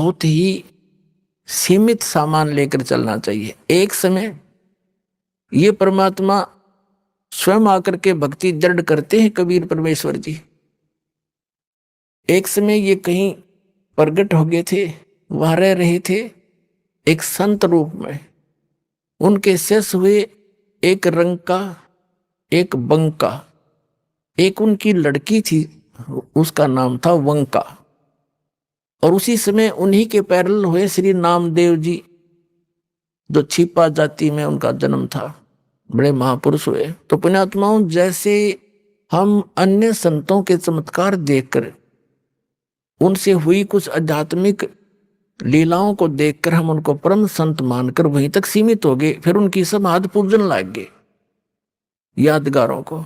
बहुत ही सीमित सामान लेकर चलना चाहिए। एक समय ये परमात्मा स्वयं आकर के भक्ति दृढ़ करते हैं कबीर परमेश्वर जी। एक समय ये कहीं प्रकट हो गए थे, वहां रह रहे थे एक संत रूप में। उनके शिष्य हुए एक रंका, एक बंका, एक उनकी लड़की थी, उसका नाम था वंका। और उसी समय उन्हीं के पैरल हुए श्री नामदेव जी, जो छिपा जाति में उनका जन्म था, बड़े महापुरुष हुए। तो पुण्यात्माओं, जैसे हम अन्य संतों के चमत्कार देखकर, उनसे हुई कुछ आध्यात्मिक लीलाओं को देखकर हम उनको परम संत मानकर वहीं तक सीमित हो गए, फिर उनकी समाधि पूजन लग गए यादगारों को।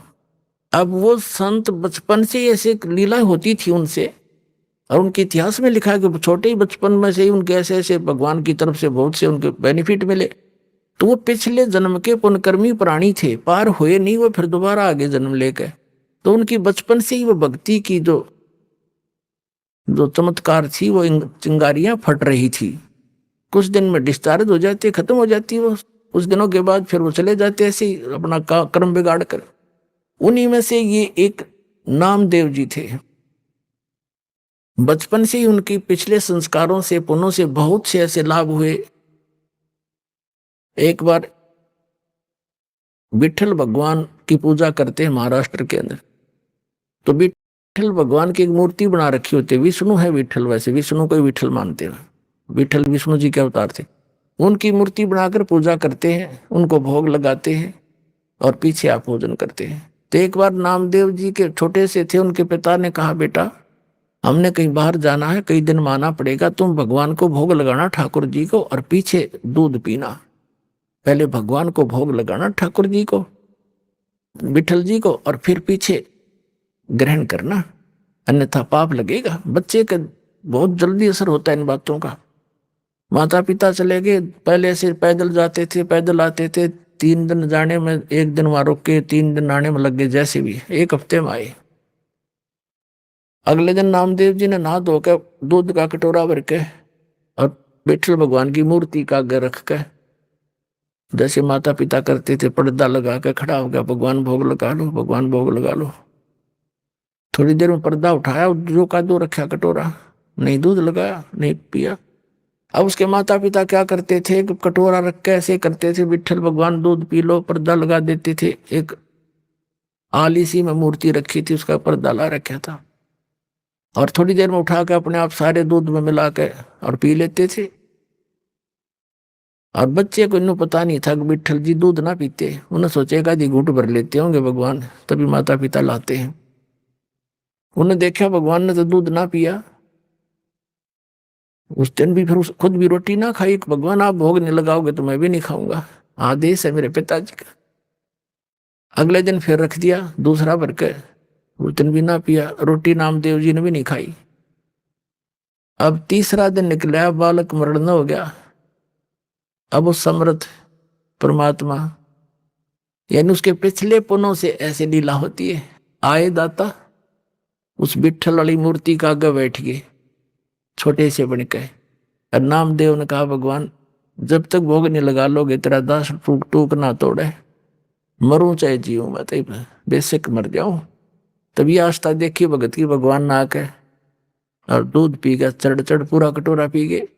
अब वो संत बचपन से ऐसे लीला होती थी उनसे, और उनके इतिहास में लिखा है कि छोटे ही बचपन में से ही उनके ऐसे ऐसे भगवान की तरफ से बहुत से उनके बेनिफिट मिले। तो वो पिछले जन्म के पुण्यकर्मी प्राणी थे, पार हुए नहीं वो, फिर दोबारा आगे जन्म लेकर। तो उनकी बचपन से ही वो भक्ति की जो चमत्कार थी, वो चिंगारियां फट रही थी। कुछ दिन में डिस्चार्ज हो जाती, खत्म हो जाती वो, कुछ दिनों के बाद फिर वो चले जाते ऐसे ही अपना कर्म बिगाड़ कर। उन्हीं में से ये एक नामदेव जी थे। बचपन से ही उनकी पिछले संस्कारों से, पुण्यों से बहुत से ऐसे लाभ हुए। एक बार विठल भगवान की पूजा करते हैं महाराष्ट्र के अंदर, तो विठल भगवान की एक मूर्ति बना रखी होती है। विष्णु है विठल, वैसे विष्णु को ही विठल मानते हैं, विठल विष्णु जी के अवतार थे। उनकी मूर्ति बनाकर पूजा करते हैं, उनको भोग लगाते हैं और पीछे आप भोजन करते हैं। तो एक बार नामदेव जी के छोटे से थे, उनके पिता ने कहा, बेटा हमने कहीं बाहर जाना है, कई दिन माना पड़ेगा, तुम भगवान को भोग लगाना ठाकुर जी को, और पीछे दूध पीना। पहले भगवान को भोग लगाना ठाकुर जी को, विठल जी को, और फिर पीछे ग्रहण करना, अन्यथा पाप लगेगा। बच्चे का बहुत जल्दी असर होता है इन बातों का। माता पिता चले गए, पहले से पैदल जाते थे, पैदल आते थे, 3 दिन जाने में, 1 दिन वहां रुक के 3 दिन आने में लग गए। जैसे भी 1 हफ्ते में आए। अगले दिन नामदेव जी ने नहा धोकर दूध का कटोरा भर के और विठल भगवान की मूर्ति का आगे रख के, जैसे माता पिता करते थे, पर्दा लगा के खड़ा हो गया, भगवान भोग लगा लो, भगवान भोग लगा लो। थोड़ी देर में पर्दा उठाया, जो का दो रखा कटोरा, नहीं दूध लगाया, नहीं पिया। अब उसके माता पिता क्या करते थे, कटोरा रख के ऐसे करते थे, विठल भगवान दूध पी लो, पर्दा लगा देते थे। एक आली सी में मूर्ति रखी थी, उसका पर्दा ला रखा था, और थोड़ी देर में उठा के अपने आप सारे दूध में मिला के और पी लेते थे। और बच्चे को इन्हें पता नहीं था कि विठल जी दूध ना पीते। उन्हें सोचेगा जी घूंट भर लेते होंगे भगवान, तभी माता पिता लाते हैं। उन्हें देखा भगवान ने तो दूध ना पिया। उस दिन भी फिर खुद भी रोटी ना खाई। भगवान आप भोग नहीं लगाओगे तो मैं भी नहीं खाऊंगा, आदेश है मेरे पिताजी का। अगले दिन फिर रख दिया दूसरा भर के, उस दिन भी ना पिया। रोटी नामदेव जी ने भी नहीं खाई। अब तीसरा दिन निकला, बालक मरण हो गया। अब उस समर्थ परमात्मा, यानी उसके पिछले पुण्यों से ऐसी लीला होती है। आए दाता उस विठल वाली मूर्ति का आगे बैठ गए, छोटे से बन के। और नामदेव ने कहा, भगवान जब तक भोग नहीं लगा लोगे तेरा दास टूक टूक ना तोड़े, मरूं चाहे जीऊं, मैं तो बेशक मर जाऊं। तभी आस्था देखी भगत की, भगवान ना आके और दूध पी गया, चढ़ चढ़ पूरा कटोरा पी गए।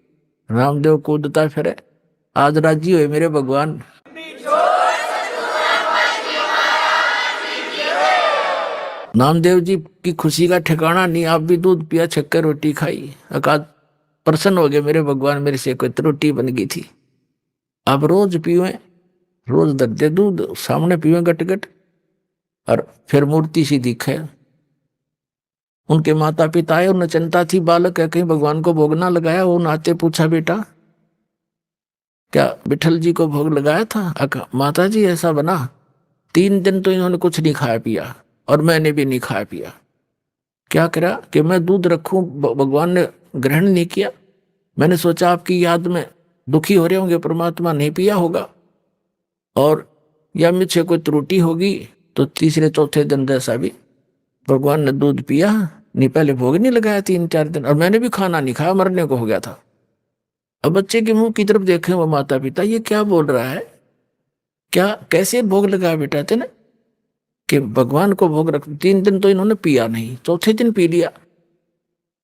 रामदेव कूदता फिरे, आज राजी हुए मेरे भगवान। नामदेव जी की खुशी का ठिकाना नहीं। आप भी दूध पिया, छक्कर रोटी खाई, अकाद प्रसन्न हो गए मेरे भगवान, मेरे से कोई रोटी बन गई थी। अब रोज पीवे, रोज दर्दे दूध सामने पीवे गट गट, और फिर मूर्ति सी दिखे। उनके माता पिता आए, उन्हें चिंता थी, बालक है कहीं भगवान को भोग ना लगाया। वो नाते पूछा, बेटा क्या विठल जी को भोग लगाया था? माता जी ऐसा बना, 3 दिन तो इन्होंने कुछ नहीं खाया पिया, और मैंने भी नहीं खाया पिया। क्या करा कि मैं दूध रखूं, भगवान ने ग्रहण नहीं किया। मैंने सोचा आपकी याद में दुखी हो रहे होंगे, परमात्मा नहीं पिया होगा, और या मुझसे कोई त्रुटि होगी। तो तीसरे चौथे दिन जैसा भी भगवान ने दूध पिया नहीं, पहले भोग नहीं लगाया 3-4 दिन, और मैंने भी खाना नहीं खाया, मरने को हो गया था। अब बच्चे के मुंह की तरफ देखे वो माता पिता, ये क्या बोल रहा है, क्या कैसे भोग लगा बेटा तेने, कि भगवान को भोग रख। 3 दिन तो इन्होंने पिया नहीं, चौथे दिन पी लिया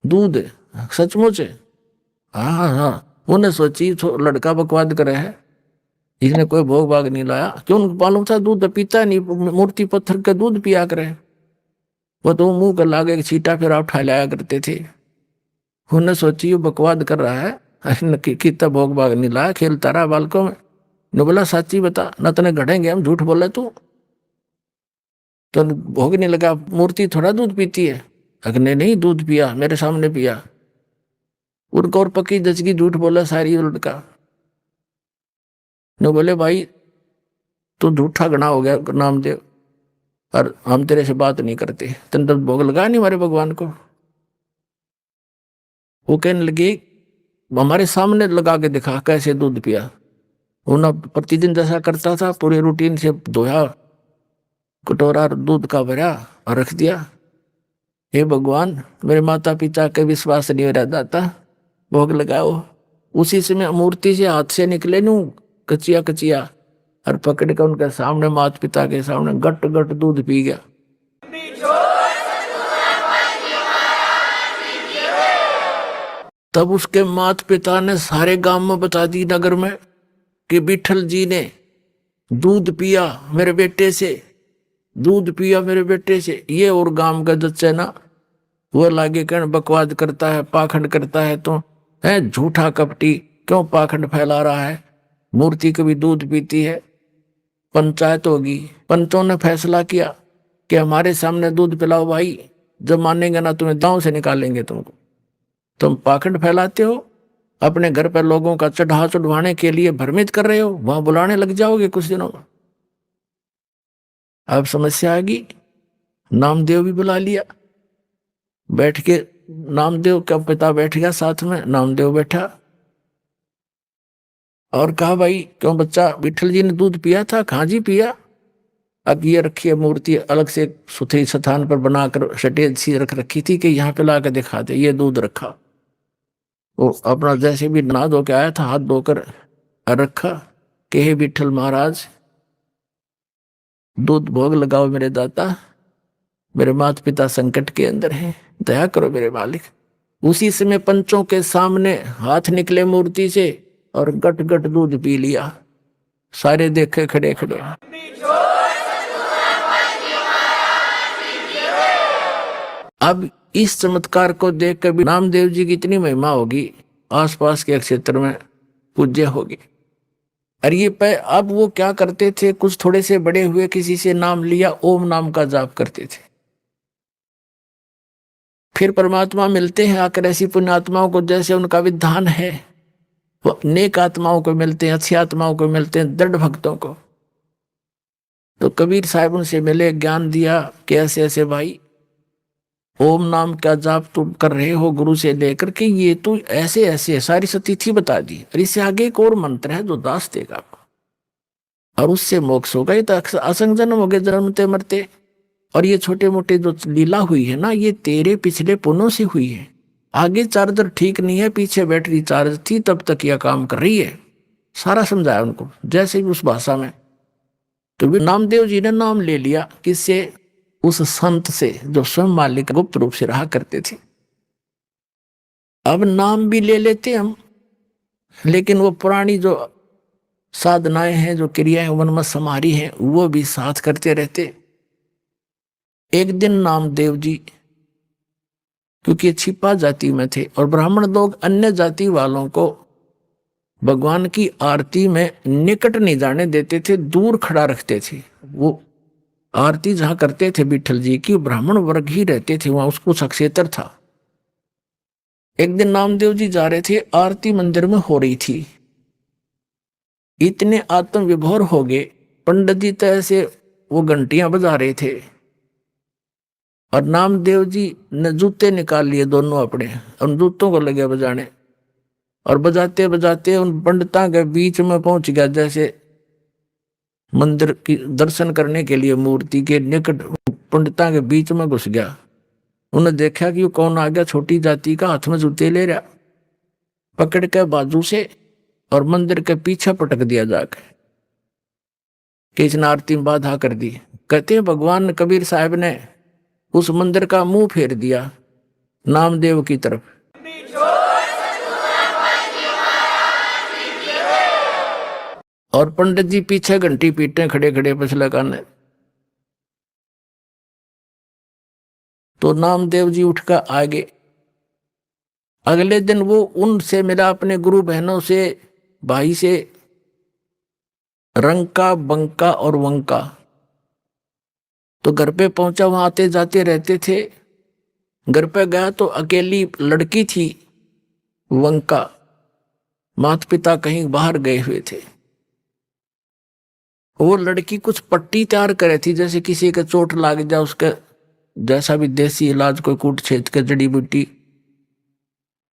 दूध, सचमुच है। हाँ हाँ हाँ, उन्हें सोची लड़का बकवाद करे है, इसने कोई भोग भाग नहीं लाया, क्यों उनको मालूम था दूध पीता नहीं, मूर्ति पत्थर का दूध पिया करे। वो तो मुंह कर लागे छीटा फिर उठा लाया करते थे। उन्हें सोची वो बकवाद कर रहा है, कितना भोग भाग नहीं लाया, खेलता रहा बालकों में। ने बोला सच्ची बता, न तने गढ़ेंगे हम, झूठ बोले तू तो भोग नहीं लगा, मूर्ति थोड़ा दूध पीती है। अगने नहीं दूध पिया, मेरे सामने पिया। उनको और पक्की दचकी झूठ बोला सारी लड़का। ने बोले भाई तू झूठा गणा हो गया नामदेव, और हम तेरे से बात नहीं करते, तेने तो भोग लगा नहीं हमारे भगवान को। वो कहने लगे हमारे सामने लगा के दिखा कैसे दूध पिया। उन्हें प्रतिदिन जैसा करता था, पूरे रूटीन से धोया, कटोरा दूध का भरा और रख दिया। हे भगवान मेरे माता पिता के विश्वास नहीं हो रहा दाता, भोग लगाओ। उसी समय मूर्ति से हाथ से निकले नू कचिया कचिया, और पकड़ कर उनके सामने माता पिता के सामने गट गट दूध पी गया। तब उसके माता पिता ने सारे गांव में बता दी, नगर में, कि विठल जी ने दूध पिया मेरे बेटे से, दूध पिया मेरे बेटे से। ये और गांव का जच्चे ना वो लागे कहने बकवाद करता है, पाखंड करता है, तो है झूठा कपटी, क्यों पाखंड फैला रहा है, मूर्ति कभी दूध पीती है। पंचायत होगी, पंचों ने फैसला किया कि हमारे सामने दूध पिलाओ भाई, जब मानेंगे ना तुम्हें गांव से निकालेंगे तुमको। तुम पाखंड फैलाते हो, अपने घर पर लोगों का चढ़ा चढ़वाने के लिए भ्रमित कर रहे हो, वहां बुलाने लग जाओगे कुछ दिनों में। अब समस्या आ गई, नामदेव भी बुला लिया। बैठ के नामदेव का पिता बैठ गया साथ में, नामदेव बैठा और कहा भाई क्यों बच्चा, विठल जी ने दूध पिया था? कहाँ जी पिया। अब ये रखी है मूर्ति अलग से सुथरी स्थान पर बनाकर सटेज सी रख रखी थी कि यहाँ पे ला के दिखा दे, ये दूध रखा। वो अपना जैसे भी नहा धो के आया था, हाथ धोकर रखा कि हे विठल महाराज दूध भोग लगाओ मेरे दाता, मेरे माता पिता संकट के अंदर हैं, दया करो मेरे मालिक। उसी समय पंचों के सामने हाथ निकले मूर्ति से और गट गट दूध पी लिया। सारे देखे खड़े खड़े। अब इस चमत्कार को देख कर भी नामदेव जी की इतनी महिमा होगी, आसपास के क्षेत्र में पूज्य होगी। और ये अब वो क्या करते थे, कुछ थोड़े से बड़े हुए किसी से नाम लिया, ओम नाम का जाप करते थे। फिर परमात्मा मिलते हैं आकर ऐसी पुण्यात्माओं को, जैसे उनका विधान है, वो नेक आत्माओं को मिलते हैं, अच्छी आत्माओं को मिलते हैं, दृढ़ भक्तों को। तो कबीर साहब उनसे मिले, ज्ञान दिया कि ऐसे ऐसे भाई ओम नाम का जाप तुम कर रहे हो गुरु से लेकर के, ये तो ऐसे ऐसे सारी सतिथि बता दी, और इससे आगे एक और मंत्र है जो दास देगा और उससे मोक्ष होगा। ये तो असंग जन्म हो गए, जन्मते मरते। और ये छोटे मोटे जो लीला हुई है ना, ये तेरे पिछले पुण्यों से हुई है। आगे चार्जर ठीक नहीं है, पीछे बैटरी चार्ज थी, तब तक यह काम कर रही है। सारा समझाया उनको, जैसे भी उस भाषा में। तो नामदेव जी ने नाम ले लिया, किससे? उस संत से जो स्वयं मालिक गुप्त रूप से रहा करते थे। अब नाम भी ले लेते हम, लेकिन वो पुरानी जो साधनाएं हैं, जो क्रियाएं मन में समारी हैं, वो भी साथ करते रहते। एक दिन नामदेव जी, क्योंकि छिपा जाति में थे और ब्राह्मण लोग अन्य जाति वालों को भगवान की आरती में निकट नहीं जाने देते थे, दूर खड़ा रखते थे। वो आरती जहां करते थे विठल जी की, ब्राह्मण वर्ग ही रहते थे वहां, उसको सक्षेत्र था। एक दिन नामदेव जी जा रहे थे, आरती मंदिर में हो रही थी। इतने आत्म विभोर हो गए, पंडित जी तो ऐसे वो घंटियां बजा रहे थे, और नामदेव जी ने जूते निकाल लिए दोनों अपने, उन जूतों को लगे बजाने, और बजाते बजाते उन पंडिता के बीच में पहुंच गया, जैसे मंदिर की दर्शन करने के लिए मूर्ति के निकट पंडिता के बीच में घुस गया। उन्हें देखा कि वो कौन आ गया, छोटी जाति का, हाथ में जूते ले रहा। पकड़ के बाजू से और मंदिर के पीछे पटक दिया जाके कि इसने आरती में बाधा कर दी। कहते हैं भगवान कबीर साहब ने उस मंदिर का मुंह फेर दिया नामदेव की तरफ। और पंडित जी पीछे घंटी पीटे खड़े खड़े पछले काने। तो नामदेव जी उठकर आगे। अगले दिन वो उनसे मिला, अपने गुरु बहनों से, भाई से, रंका बंका और वंका। तो घर पे पहुंचा, वहां आते जाते रहते थे। घर पे गया तो अकेली लड़की थी वंका, माता पिता कहीं बाहर गए हुए थे। वो लड़की कुछ पट्टी तैयार करे थी, जैसे किसी का चोट लाग जाए उसके जैसा भी देसी इलाज, कोई कूट छेद के जड़ी बूटी।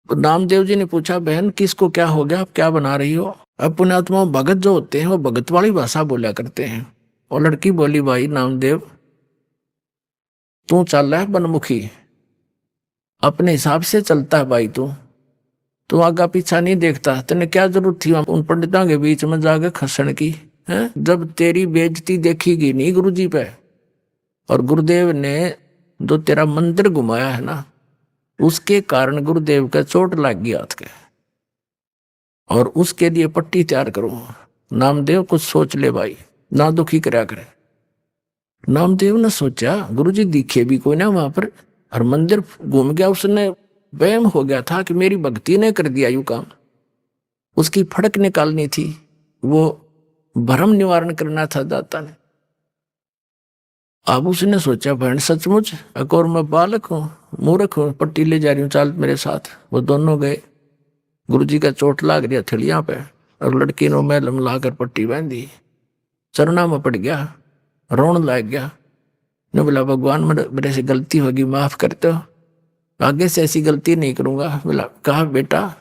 नामदेव जी ने पूछा, बहन किसको क्या हो गया, आप क्या बना रही हो? अब पुण्यात्मा भगत जो होते हैं वो भगत वाली भाषा बोला करते हैं। और लड़की बोली, भाई नामदेव तू चल रहा है बनमुखी, अपने हिसाब से चलता है भाई, तू आगा पीछा नहीं देखता। तेने क्या जरूरत थी उन पंडितों के बीच में जाके खसण की है? जब तेरी बेइज्जती देखी नहीं गुरु जी पे, और गुरुदेव ने जो तेरा मंदिर घुमाया है ना, उसके कारण गुरुदेव का चोट लग गया हाथ के, और उसके लिए पट्टी तैयार करो। नामदेव कुछ सोच ले भाई, ना दुखी करया करे। नामदेव ने सोचा गुरुजी दिखे भी कोई ना वहां पर, और मंदिर घूम गया, उसने वहम हो गया था कि मेरी भक्ति ने कर दिया यू काम। उसकी फड़क निकालनी थी, वो भ्रम निवारण करना था दाता ने। अब उसने सोचा बहन सचमुच एक और मैं बालक हूँ, मूर्ख हूँ, पट्टी ले जा रही हूँ, चाल मेरे साथ। वो दोनों गए। गुरुजी का चोट लाग रही हथेलियां पे, और लड़की ने मैल मिलाकर पट्टी बांध दी। चरणा में पड़ गया, रोन लग गया। ने बोला भगवान मेरे से गलती होगी, माफ करते हो, आगे से ऐसी गलती नहीं करूंगा। बोला कहा बेटा,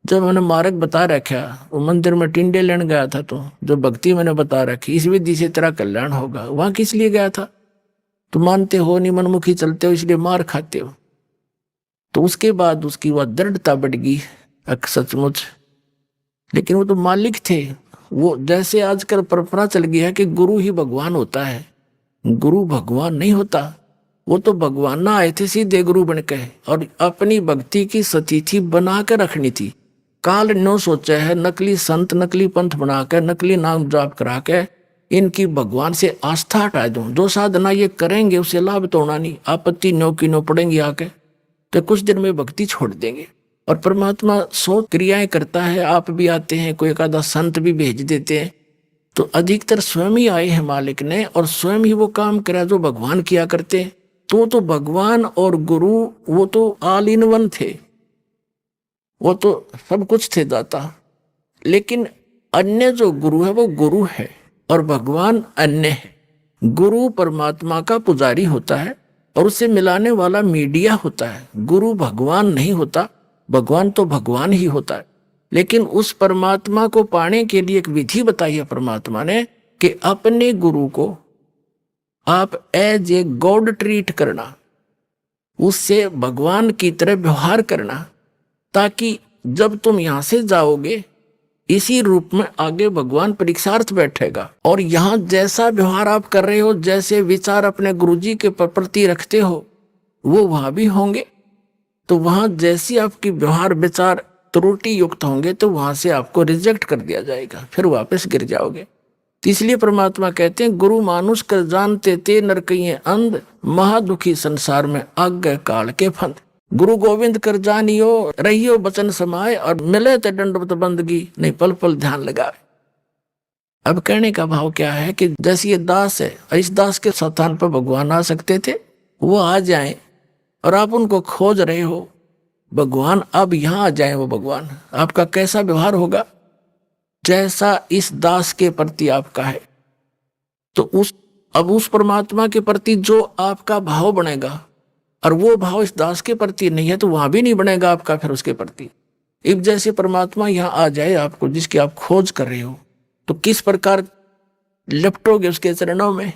जब मैंने मार्ग बता रखा, वो मंदिर में टिंडे लेने गया था, तो जो भक्ति मैंने बता रखी इस विधि से तेरा कल्याण होगा, वहां किस लिए गया था? तुम मानते हो नहीं, मनमुखी चलते हो, इसलिए मार खाते हो। तो उसके बाद उसकी वह दृढ़ता बढ़ गई सचमुच। लेकिन वो तो मालिक थे। वो जैसे आजकल परंपरा चल गई है कि गुरु ही भगवान होता है, गुरु भगवान नहीं होता। वो तो भगवान ना आए थे सीधे गुरु बन के, और अपनी भक्ति की सतिथि बना के रखनी थी। काल नो सोचा है नकली संत नकली पंथ बना के, नकली नाम जाप करा के इनकी भगवान से आस्था हटा दूं। जो साधना ये करेंगे उससे लाभ तो होना नहीं, आपत्ति नो की नो पड़ेंगी आके, तो कुछ दिन में भक्ति छोड़ देंगे। और परमात्मा 100 क्रियाएं करता है, आप भी आते हैं, कोई एक आधा संत भी भेज देते हैं, तो अधिकतर स्वयं ही आए हैं मालिक ने, और स्वयं ही वो काम करा जो भगवान किया करते। तो भगवान और गुरु वो तो ऑल इन वन थे, वो तो सब कुछ थे दाता। लेकिन अन्य जो गुरु है वो गुरु है, और भगवान अन्य है। गुरु परमात्मा का पुजारी होता है, और उससे मिलाने वाला मीडिया होता है। गुरु भगवान नहीं होता, भगवान तो भगवान ही होता है। लेकिन उस परमात्मा को पाने के लिए एक विधि बताई है परमात्मा ने, कि अपने गुरु को आप एज ए गॉड ट्रीट करना, उससे भगवान की तरह व्यवहार करना, ताकि जब तुम यहां से जाओगे इसी रूप में आगे भगवान परीक्षार्थ बैठेगा। और यहां जैसा व्यवहार आप कर रहे हो, जैसे विचार अपने गुरुजी के प्रति रखते हो, वो वहां भी होंगे। तो वहां जैसी आपकी व्यवहार विचार त्रुटि युक्त होंगे, तो वहां से आपको रिजेक्ट कर दिया जाएगा, फिर वापस गिर जाओगे। तो इसलिए परमात्मा कहते हैं, गुरु मानुष कर जानते ते नरकइये अंध, महादुखी संसार में आज्ञा काल के फंद। गुरु गोविंद कर जानियो रहियो बचन समाये, और मिले ते दंडवत बंदगी, नहीं पल पल ध्यान लगाए। अब कहने का भाव क्या है कि जैसे ये दास है, इस दास के स्थान पर भगवान आ सकते थे, वो आ जाएं, और आप उनको खोज रहे हो, भगवान अब यहां आ जाए। वो भगवान आपका कैसा व्यवहार होगा, जैसा इस दास के प्रति आपका है, तो उस परमात्मा के प्रति जो आपका भाव बनेगा, और वो भाव इस दास के प्रति नहीं है, तो वहां भी नहीं बनेगा आपका फिर उसके प्रति। अब जैसे परमात्मा यहां आ जाए आपको, जिसकी आप खोज कर रहे हो, तो किस प्रकार लिपटोगे उसके चरणों में,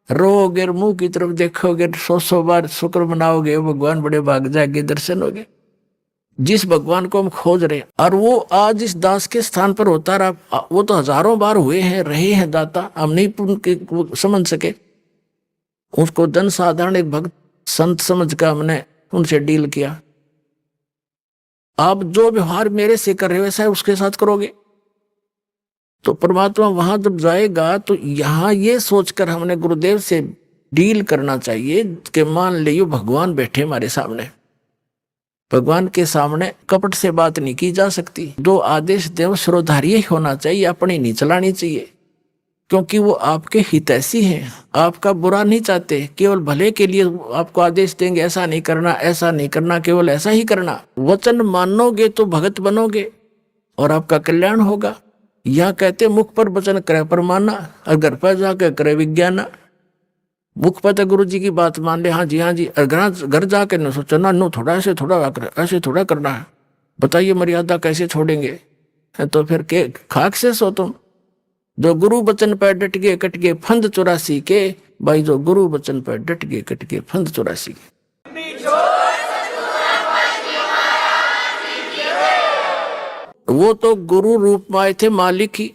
रोगे, मुंह की तरफ देखोगे, 100 बार शुक्र मनाओगे, भगवान बड़े भाग जाएंगे, दर्शन होगे। जिस भगवान को हम खोज रहे हैं, और वो आज इस दास के स्थान पर होता रहा। वो तो हजारों बार हुए हैं, रहे हैं दाता, हम नहीं उनके समझ सके। उसको जन साधारण एक भक्त संत समझ कर हमने उनसे डील किया। आप जो व्यवहार मेरे से कर रहे हो वैसा है उसके साथ करोगे। तो परमात्मा वहां जब जाएगा तो यहां ये सोचकर हमने गुरुदेव से डील करना चाहिए कि मान लियो भगवान बैठे हमारे सामने, भगवान के सामने कपट से बात नहीं की जा सकती। जो आदेश देव श्रोधार्य ही होना चाहिए, अपनी नहीं चलानी चाहिए, क्योंकि वो आपके हितैषी हैं, आपका बुरा नहीं चाहते, केवल भले के लिए आपको आदेश देंगे ऐसा नहीं करना, ऐसा नहीं करना, केवल ऐसा ही करना। वचन मानोगे तो भगत बनोगे और आपका कल्याण होगा। यह कहते मुख पर वचन करे पर माना, और घर पर जाकर करे विज्ञाना। मुख पर तो गुरु जी की बात मान ले, हाँ जी हाँ जी, और घर जाकर न सोचो ना, नो थोड़ा ऐसे थोड़ा करना है, बताइए मर्यादा कैसे छोड़ेंगे। तो फिर के खाक से सो तुम। जो गुरु वचन पर डट गए कट गए फंद 84 के, भाई जो गुरु वचन पर डट गए कट गए फंद 84 के। वो तो गुरु रूप में आए थे मालिक ही,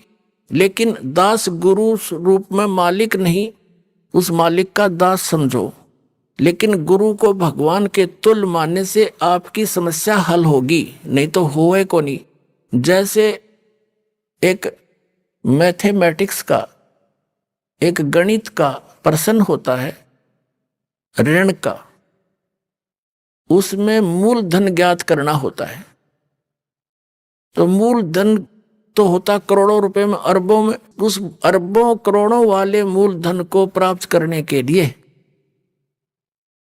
लेकिन दास गुरु रूप में मालिक नहीं, उस मालिक का दास समझो। लेकिन गुरु को भगवान के तुल्य मानने से आपकी समस्या हल होगी, नहीं तो होए को नहीं। जैसे एक मैथमेटिक्स का, एक गणित का प्रश्न होता है ऋण का, उसमें मूलधन ज्ञात करना होता है। तो मूलधन तो होता करोड़ों रुपए में, अरबों में। उस अरबों करोड़ों वाले मूलधन को प्राप्त करने के लिए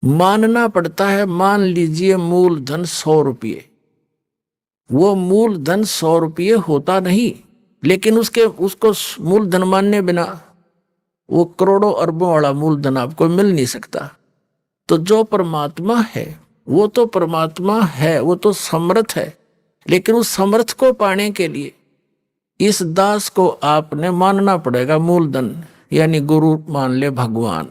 मानना पड़ता है, मान लीजिए मूलधन 100 रुपये। वो मूलधन 100 रुपये होता नहीं, लेकिन उसको मूलधन मानने बिना वो करोड़ों अरबों वाला मूलधन आपको मिल नहीं सकता। तो जो परमात्मा है वो तो परमात्मा है, वो तो समर्थ है, लेकिन उस समर्थ को पाने के लिए इस दास को आपने मानना पड़ेगा मूलधन, यानी गुरु मान ले भगवान।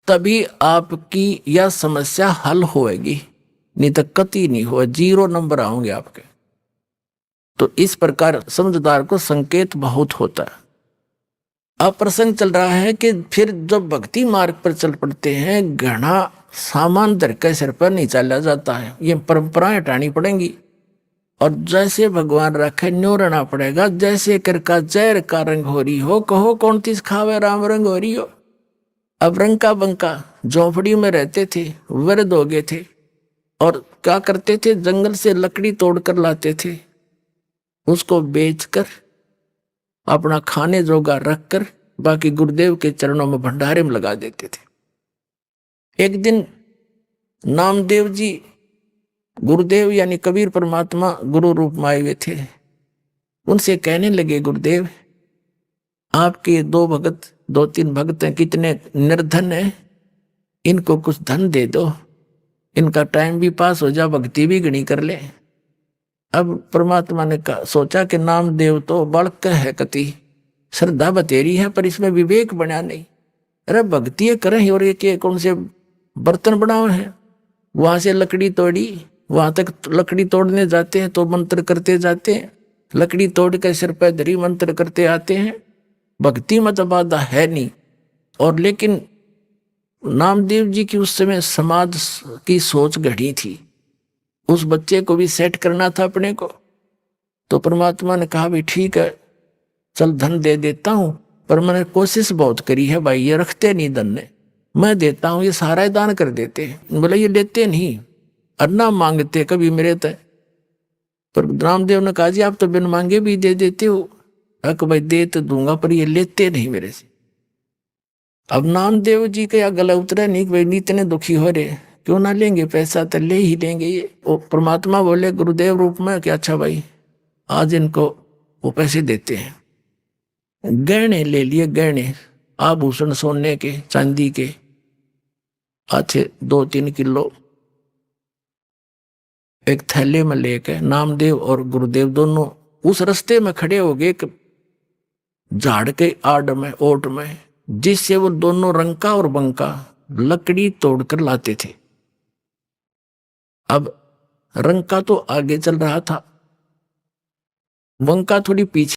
तभी आपकी यह समस्या हल होएगी, नहीं तो कति नहीं हो, 0 नंबर आओगे आपके। तो इस प्रकार समझदार को संकेत बहुत होता है। अब प्रसंग चल रहा है कि फिर जब भक्ति मार्ग पर चल पड़ते हैं, घना सामान धर के सिर पर नहीं चला जाता है, ये परंपराएं हटानी पड़ेंगी। और जैसे भगवान रखे न्यो रहना पड़ेगा। जैसे कर का जहर का रंग हो रही हो, कहो कौन तीस खावे राम रंग हो रही हो। अब रंग का बंका झोपड़ी में रहते थे, वृद्ध हो गए थे, और क्या करते थे, जंगल से लकड़ी तोड़कर लाते थे, उसको बेचकर अपना खाने जोगा रखकर बाकी गुरुदेव के चरणों में भंडारे में लगा देते थे। एक दिन नामदेव जी, गुरुदेव यानी कबीर परमात्मा गुरु रूप में आए हुए थे, उनसे कहने लगे, गुरुदेव आपके 2-3 भक्त हैं, कितने निर्धन हैं, इनको कुछ धन दे दो, इनका टाइम भी पास हो जा, भक्ति भी घनी कर ले। अब परमात्मा ने सोचा कि नामदेव तो बड़क है, कति श्रद्धा बतेरी है, पर इसमें विवेक बना नहीं। अरे भक्ति करें और ये कौन से बर्तन बनाए हैं। वहां से लकड़ी तोड़ी, वहां तक लकड़ी तोड़ने जाते हैं तो मंत्र करते जाते हैं, लकड़ी तोड़ के सिर पर धरी मंत्र करते आते हैं। भक्ति मत बाधा है नहीं। और लेकिन नामदेव जी की उस समय समाज की सोच घड़ी थी, उस बच्चे को भी सेट करना था अपने को। तो परमात्मा ने कहा भी ठीक है, चल धन दे देता हूं, पर मैंने कोशिश बहुत करी है भाई, ये रखते नहीं धन ने, मैं देता हूं, ये सारा दान कर देते हैं। बोले ये लेते नहीं और ना मांगते कभी मेरे तय। पर रामदेव ने कहा जी आप तो बिन मांगे भी दे देते हो। अक भाई दे तो दूंगा, पर ये लेते नहीं मेरे से। अब नामदेव जी का या गला उतरा नहीं कि भाई इतने दुखी हो रहे, क्यों ना लेंगे पैसा, तो ले ही लेंगे ये। वो परमात्मा बोले गुरुदेव रूप में कि अच्छा भाई आज इनको वो पैसे देते हैं। गहने ले लिए, गहने आभूषण सोने के चांदी के अच्छे 2-3 किलो एक थैले में लेके नामदेव और गुरुदेव दोनों उस रास्ते में खड़े हो गए, झाड़ के आड़ में ओट में, जिससे वो दोनों रंका और बंका लकड़ी तोड़कर लाते थे। अब रंका तो आगे चल रहा था, वंका थोड़ी पीछे